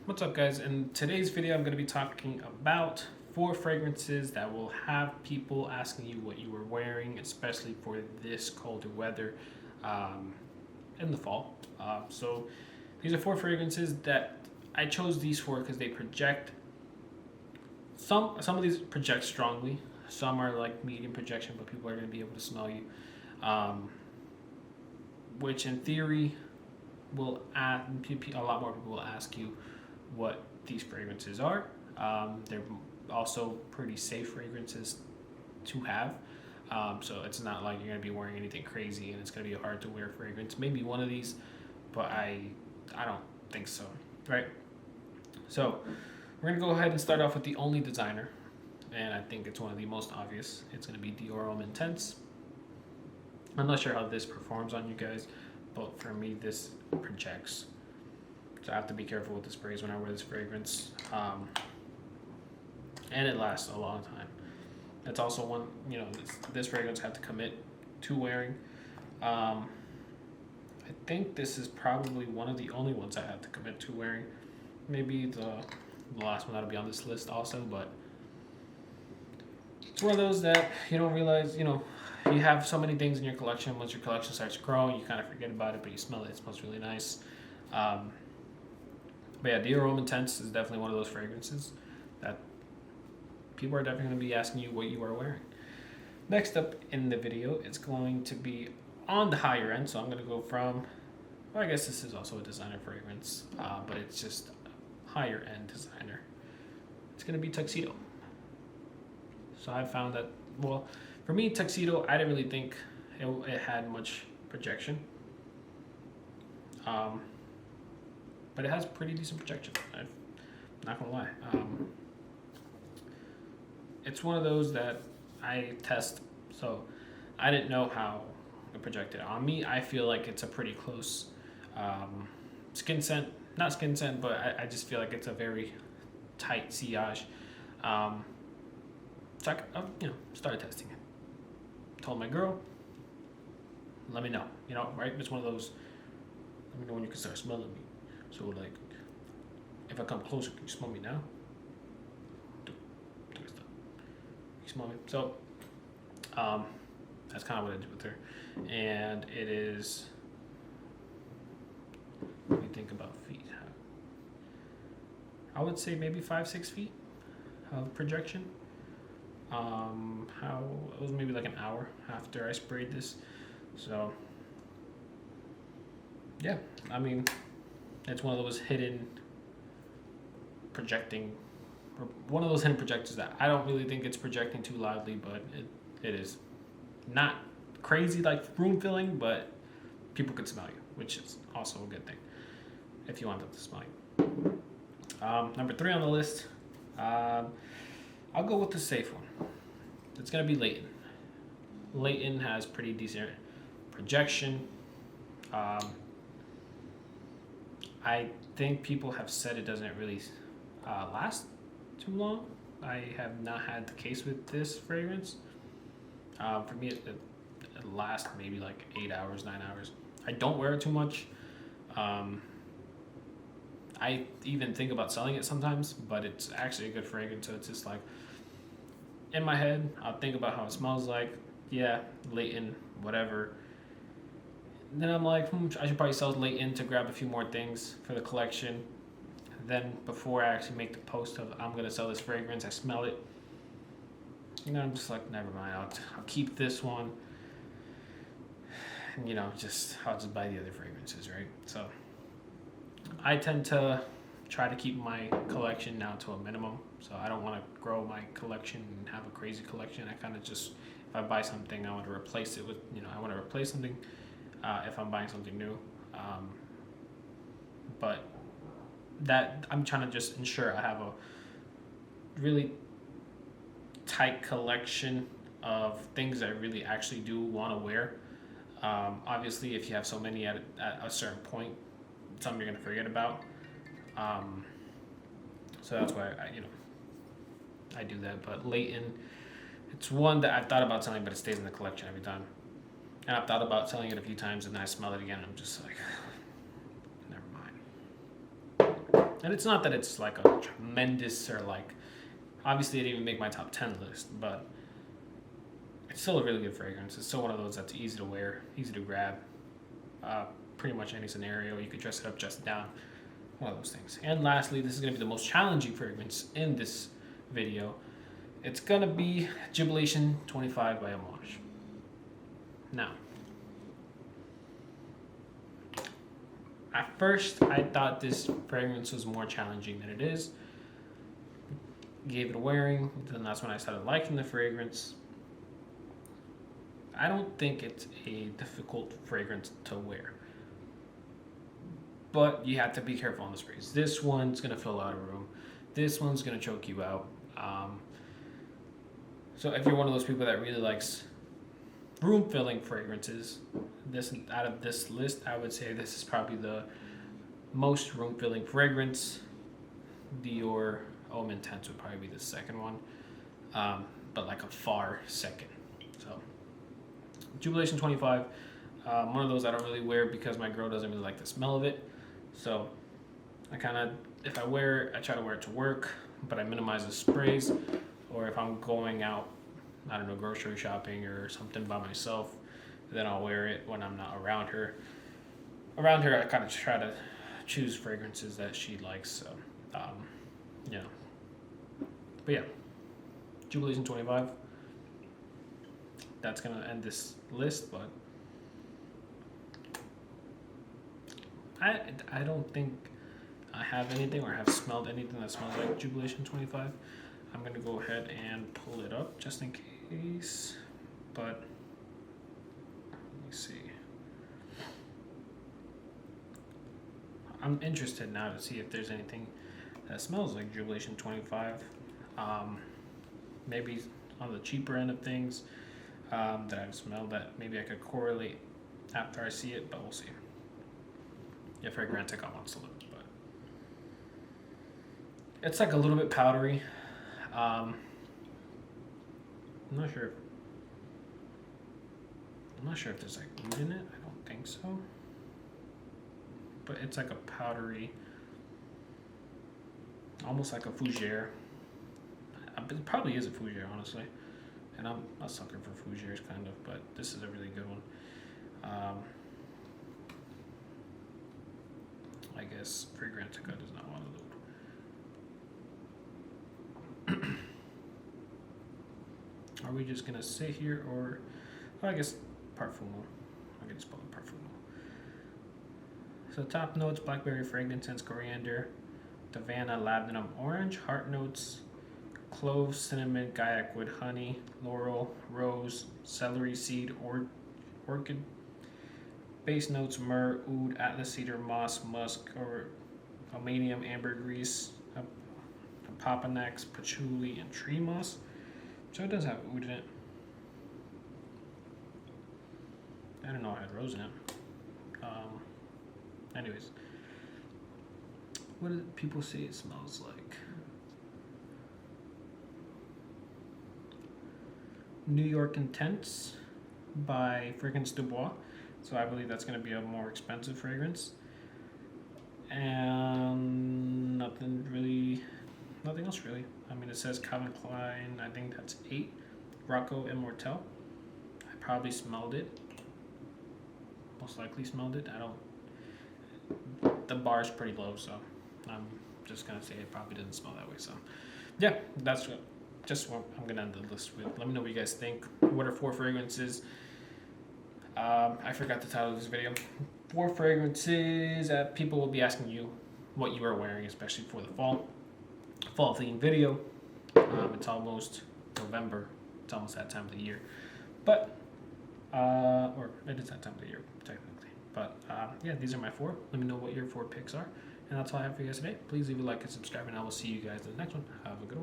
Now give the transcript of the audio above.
What's up, guys? In today's video, I'm going to be talking about 4 fragrances that will have people asking you what you were wearing, especially for this colder weather in the fall. So these are 4 fragrances that I chose these for because they project. Some of these project strongly. Some are like medium projection, but people are going to be able to smell you, which in theory will add a lot more people will ask you what these fragrances are. They're also pretty safe fragrances to have. So it's not like you're going to be wearing anything crazy and it's going to be a hard to wear fragrance. Maybe one of these, but I don't think so, right? So we're going to go ahead and start off with the only designer, and I think it's one of the most obvious. It's going to be Dior Intense. I'm not sure how this performs on you guys, but for me, this projects. So I have to be careful with the sprays when I wear this fragrance. And it lasts a long time. That's also one, this fragrance I have to commit to wearing. I think this is probably one of the only ones I have to commit to wearing. Maybe the last one that'll be on this list also, but it's one of those that you don't realize, you have so many things in your collection. Once your collection starts growing, you kind of forget about it, but you smell it. It smells really nice. But yeah, Dior Intense is definitely one of those fragrances that people are definitely going to be asking you what you are wearing. Next up in the video, it's going to be on the higher end. So I'm going to go from, well, I guess this is also a designer fragrance, but it's just a higher end designer. It's going to be Tuxedo. So I found that, well, for me, Tuxedo, I didn't really think it had much projection. But it has pretty decent projection. I'm not gonna lie. It's one of those that I test, so I didn't know how it projected. On me, I feel like it's a pretty close skin scent. Not skin scent, but I just feel like it's a very tight sillage. So I started testing it. Told my girl, let me know. Right? It's one of those, let me know when you can start smelling me. So like, if I come closer, can you smell me now? You smell me? So, that's kind of what I did with her. And it is, let me think about feet. I would say maybe 5-6 feet of projection. It was maybe like an hour after I sprayed this. So, yeah, I mean, it's one of those hidden projecting, or one of those hidden projectors that I don't really think it's projecting too loudly, but it is not crazy like room filling, but people could smell you, which is also a good thing if you want them to smell you. Number 3 on the list, I'll go with the safe one. It's gonna be Leighton. Leighton has pretty decent projection. I think people have said it doesn't really last too long. I have not had the case with this fragrance. For me, it lasts maybe like 8 hours, 9 hours. I don't wear it too much. I even think about selling it sometimes, but it's actually a good fragrance. So it's just like, in my head, I'll think about how it smells like. Yeah, Leighton, whatever. Then I'm like, I should probably sell Leighton to grab a few more things for the collection. Then before I actually make the post of I'm gonna sell this fragrance, I smell it. I'm just like, never mind. I'll keep this one. And I'll just buy the other fragrances, right? So I tend to try to keep my collection now to a minimum. So I don't want to grow my collection and have a crazy collection. I kind of just, if I buy something, I want to replace it with, I want to replace something. If I'm buying something new, but that I'm trying to just ensure I have a really tight collection of things that I really actually do want to wear. Obviously, if you have so many at a certain point, some you're gonna forget about. So that's why I do that. But Leighton, it's one that I've thought about selling, but it stays in the collection every time. And I've thought about selling it a few times, and then I smell it again, and I'm just like, never mind. And it's not that it's like a tremendous or like, obviously it didn't even make my top 10 list, but it's still a really good fragrance. It's still one of those that's easy to wear, easy to grab. Pretty much any scenario, you could dress it up, dress it down, one of those things. And lastly, this is going to be the most challenging fragrance in this video. It's going to be Jubilation 25 by Homage. Now, at first, I thought this fragrance was more challenging than it is. Gave it a wearing, then that's when I started liking the fragrance. I don't think it's a difficult fragrance to wear, but you have to be careful on the sprays. This one's gonna fill out a room. This one's gonna choke you out. So if you're one of those people that really likes room-filling fragrances, this out of this list, I would say this is probably the most room-filling fragrance. Dior Intense would probably be the second one, but like a far second. So Jubilation 25, one of those I don't really wear because my girl doesn't really like the smell of it. So I kind of, if I wear it, I try to wear it to work, but I minimize the sprays. Or if I'm going out, I don't know, grocery shopping or something by myself, then I'll wear it when I'm not around her. Around her, I kind of try to choose fragrances that she likes. So, yeah. But yeah, Jubilation 25. That's gonna end this list, but I don't think I have anything or have smelled anything that smells like Jubilation 25. I'm gonna go ahead and pull it up just in case, but let me see. I'm interested now to see if there's anything that smells like Jubilation 25. Maybe on the cheaper end of things that I've smelled that maybe I could correlate after I see it, but we'll see. Yeah, Fragrantica wants to look, but it's like a little bit powdery. I'm not sure. I'm not sure if there's like oud in it. I don't think so. But it's like a powdery, almost like a fougere. It probably is a fougere, honestly. And I'm a sucker for fougeres, kind of, but this is a really good one. I guess Fragrantica does not want to load. Are we just gonna sit here, or well, I guess Parfum. I can just pull up Parfum. So top notes: blackberry, frankincense, coriander, Havana, lavender, orange. Heart notes: clove, cinnamon, gaiac wood, honey, laurel, rose, celery seed, orchid. Base notes: myrrh, oud, atlas cedar, moss, musk, or aluminium, ambergris, papanax, patchouli, and tree moss. So it does have oud in it. I don't know I had rose in it. Anyways, what do people say it smells like? New York Intense by Fragrance Du Bois. So I believe that's going to be a more expensive fragrance. And nothing else really. I mean, it says Calvin Klein, I think that's 8. Rocco Immortel. I probably smelled it. Most likely smelled it. The bar is pretty low, so I'm just going to say it probably doesn't smell that way. So yeah, that's just what I'm going to end the list with. Let me know what you guys think. What are 4 fragrances? I forgot the title of this video. 4 fragrances that people will be asking you what you are wearing, especially for the fall themed video. It's almost November. It's almost that time of the year. But, or it is that time of the year, technically. But, yeah, these are my 4. Let me know what your 4 picks are. And that's all I have for you guys today. Please leave a like and subscribe, and I will see you guys in the next one. Have a good one.